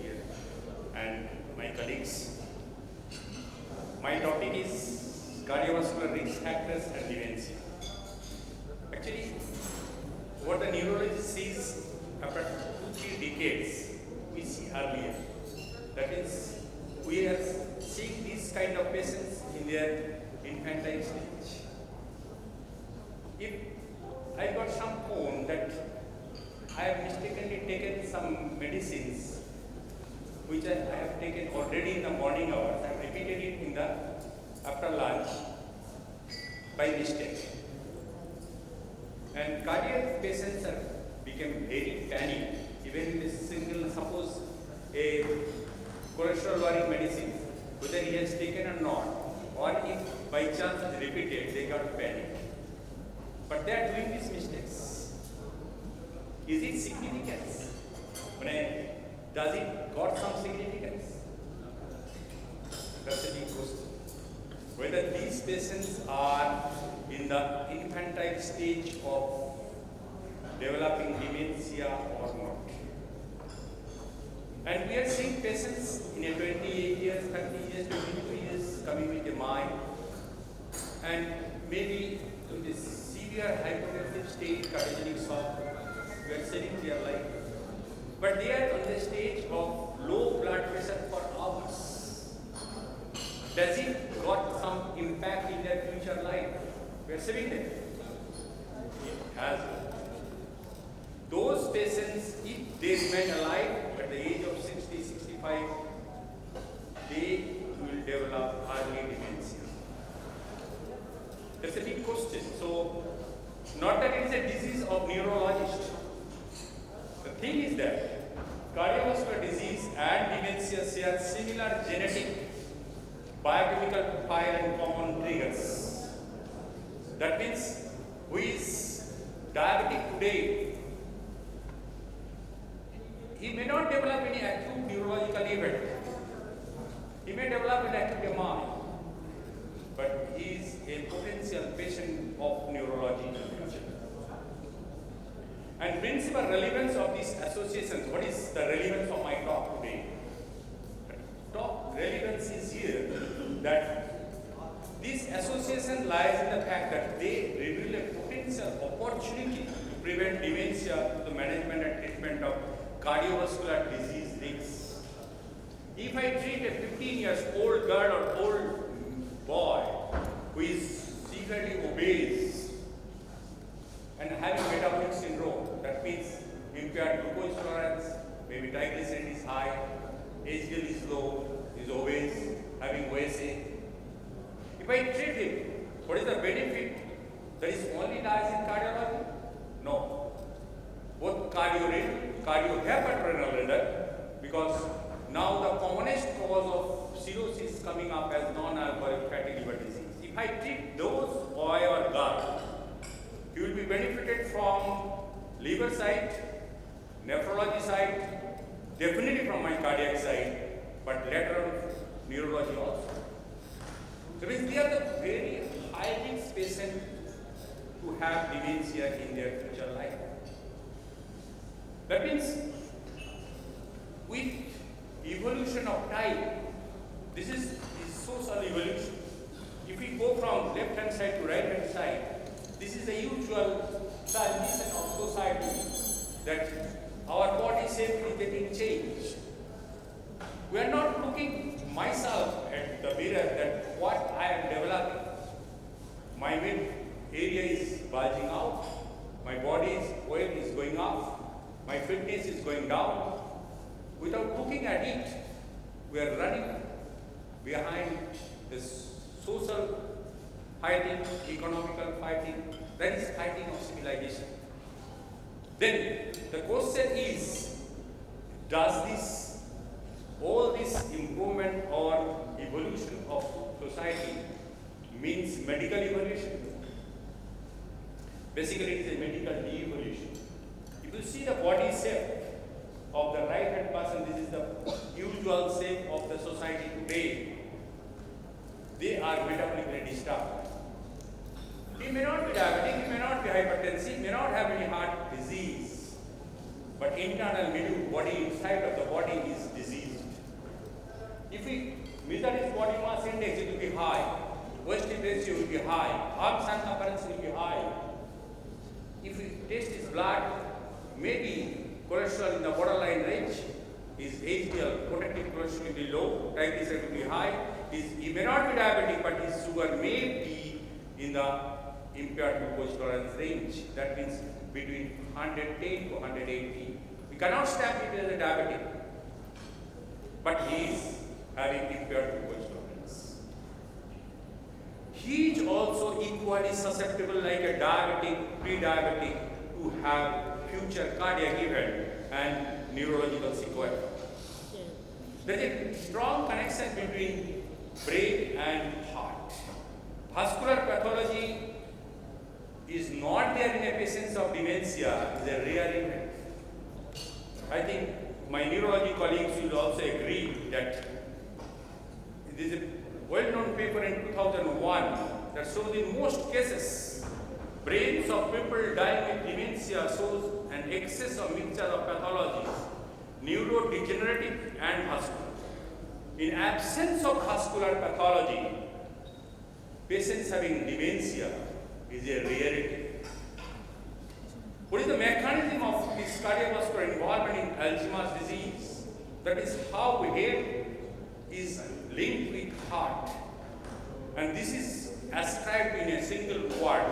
here and my colleagues. My topic is cardiovascular risk factors and dementia. Actually, what the neurologist sees after 2-3 decades, we see earlier. That is, we are seeing these kind of patients in their infantile stage. If I got some phone that I have mistakenly taken some medicines which I have taken already in the morning hours, I have repeated it in the after lunch by mistake. And cardiac patients have become very panicked, even with a single, suppose a cholesterol lowering medicine, whether he has taken or not, or if by chance is repeated, they got panicked. But they are doing these mistakes. Is it significant? Does it got some significance? That's a big question. Whether these patients are in the infantile stage of developing dementia or not. And we are seeing patients in a 28 years, 30 years, 22 years coming with a mind and maybe with a severe hypotensive state, cardiogenic shock. We are saving their life. But they are on the stage of low blood pressure for hours. Does it got some impact in their future life? We are saving them. It has. Those patients, if they remain alive at the age of 60, 65, they will develop early dementia. That's a big question. So, not that it is a disease of neurologist. The thing is that cardiovascular disease and dementia share similar genetic, biochemical profile and common triggers. That means who is diabetic today, he may not develop any acute neurological event. He may develop an acute MI, but he is a potential patient of neurology. And principal relevance of these associations, what is the relevance of my talk today? Top relevance is here that this association lies in the fact that they reveal a potential opportunity to prevent dementia, the management and treatment of cardiovascular disease risks. If I treat a 15 years old girl or old boy who is severely obese and having metabolic syndrome, that means impaired glucose tolerance, maybe triglyceride is high, HDL is low, is obese, having OSA. If I treat him, what is the benefit? That is only lies in cardiology? No. Both cardiovascular renal, because now the commonest cause of cirrhosis coming up as non-alcoholic fatty liver disease. If I treat those boy or girl, he will be benefited from liver side, nephrology side, definitely from my cardiac side, but later on neurology also. So means they are the very high risk patients who have dementia in their future life. That means with evolution of time, this is social evolution. If we go from left hand side to right hand side, this is the usual transition of society that our body shape is getting changed. We are not looking myself at the mirror that what I am developing. My mid area is bulging out, my body's weight is going up, my fitness is going down. Without looking at it, we are running behind this social fighting, economical fighting, that is fighting of civilization. Then the question is, does all this improvement or evolution of society means medical evolution? Basically it is a medical de-evolution. If you see the body shape of the right hand person, this is the usual shape of the society today. They are metabolically disturbed. He may not be diabetic, he may not be hypertensive, he may not have any heart disease, but internal body inside of the body is disease. If we measure his body mass index, it will be high. Waist to ratio will be high. Arm circumference will be high. If we test his blood, maybe cholesterol in the borderline range, his HDL, protective cholesterol will be low, triglyceride will be high. He may not be diabetic, but his sugar may be in the impaired glucose tolerance range. That means between 110 to 180. We cannot stamp it as a diabetic, but he is having impaired glucose tolerance. He is also equally susceptible, like a diabetic, pre-diabetic, to have future cardiac event and neurological sequelae. There is a strong connection between brain and heart. Vascular pathology is not there in a patient of dementia, it is a rare event. I think my neurology colleagues will also agree that it is a well-known paper in 2001 that shows in most cases, brains of people dying with dementia shows an excess of mixture of pathologies, neurodegenerative and vascular. In absence of vascular pathology, patients having dementia is a rarity. What is the mechanism of this cardiovascular involvement in Alzheimer's disease? That is how head is linked with heart. And this is ascribed in a single word,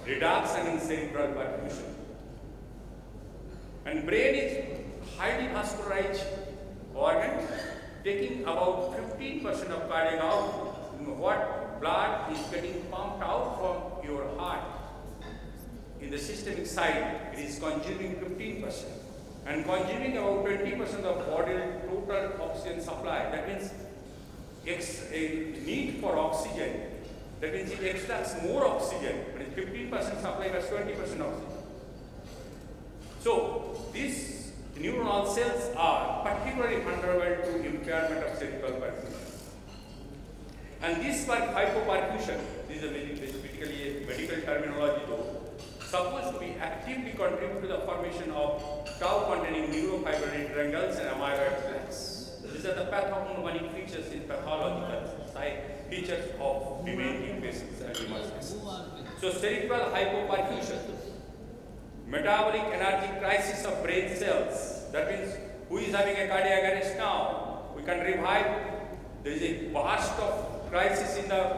reduction in cerebral perfusion. And brain is highly vascularized organ, taking about 15% of cardiac output. What blood is getting pumped out from your heart. In the systemic side, it is consuming 15% and consuming about 20% of body total oxygen supply. That means a need for oxygen. That means it extracts more oxygen, but it's 15% supply plus 20% oxygen. So these neuronal cells are particularly vulnerable to impairment of cerebral perfusion. And this hypoperfusion, this is basically a medical terminology though, supposed to be actively contribute to the formation of tau-containing neurofibrillary triangles and amyloid plaques. These are the pathognomonic features in pathological features of dementing patients and emergencies. So cerebral hypoperfusion, metabolic energy crisis of brain cells. That means who is having a cardiac arrest now? We can revive. There is a burst of crisis in the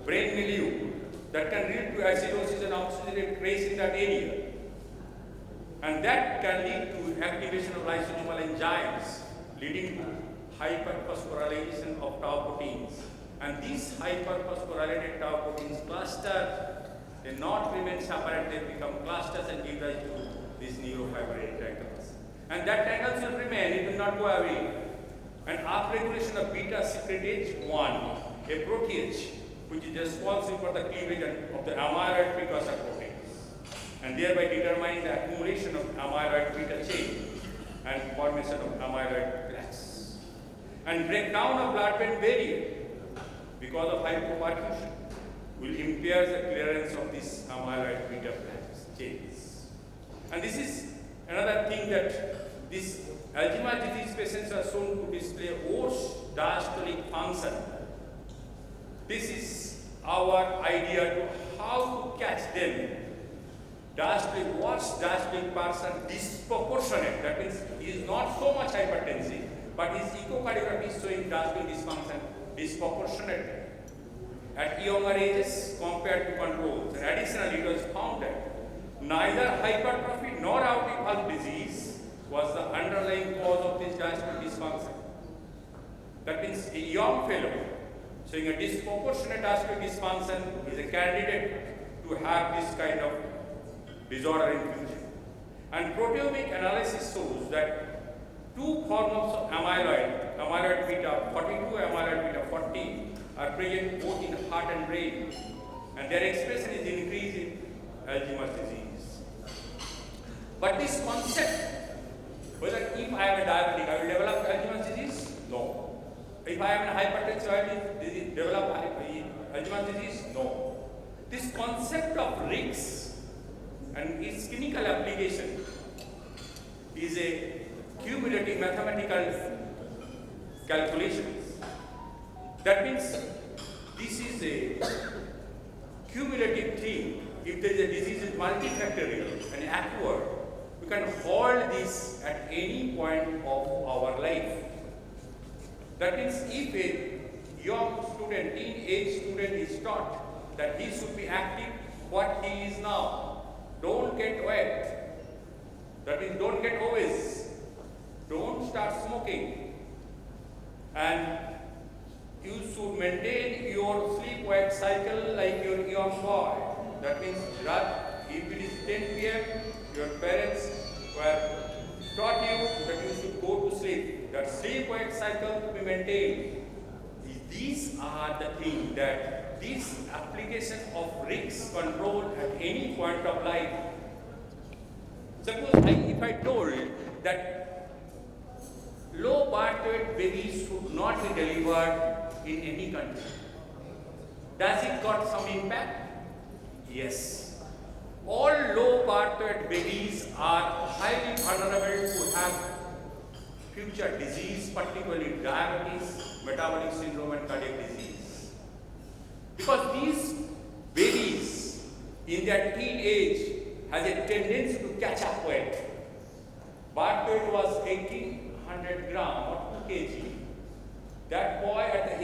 brain milieu that can lead to acidosis and oxidative stress in that area. And that can lead to activation of lysosomal enzymes, leading to hyperphosphorylation of tau proteins. And these hyperphosphorylated tau proteins cluster, they not remain separate, they become clusters and give rise to these neurofibrillary tangles. And that tangles will remain, it will not go away. And upregulation of beta secretase 1, a protease, which is responsible for the cleavage of the amyloid precursor proteins, and thereby determining the accumulation of amyloid beta chain and formation of amyloid plaques. And breakdown of blood-brain barrier because of hypoperfusion will impair the clearance of these amyloid beta plaques chains. And this is another thing that these Alzheimer's disease patients are shown to display worse diastolic function. This is our idea to how to catch them. Diastolic, worse diastolic person disproportionate. That means he is not so much hypertensive, but his echocardiography is showing diastolic dysfunction disproportionate at younger ages compared to controls. And additionally, it was found that neither hypertrophy nor aortic valve disease was the underlying cause of this diastolic dysfunction. That means a young fellow showing a disproportionate diastolic dysfunction is a candidate to have this kind of disorder in future. And proteomic analysis shows that two forms of amyloid, amyloid beta 42 and amyloid beta 40, are present both in heart and brain, and their expression is increased in Alzheimer's disease. But this concept, whether if I am a diabetic, I will develop Alzheimer's disease? No. If I am a hypertensive, I will develop Alzheimer's disease? No. This concept of risks and its clinical application is a cumulative mathematical calculation. That means this is a cumulative thing. If there is a disease is multifactorial and acquired, we can hold this at any point of our life. That means if a young student, teenage student is taught that he should be active, what he is now, don't get wet. That means don't get obese. Don't start smoking. And you should maintain your sleep-wake cycle like your young boy. That means that if it is 10 p.m., your parents were taught you that you should go to sleep. That sleep-wake cycle to be maintained. These are the things that this application of risk control at any point of life. Suppose if I told that low birth weight babies should not be delivered in any country, does it got some impact? Yes. All low birth weight babies are highly vulnerable to have future disease, particularly diabetes, metabolic syndrome and cardiac disease. Because these babies in their teenage has a tendency to catch up weight. Birth weight was 1800 gram or 2 kg. That boy at the age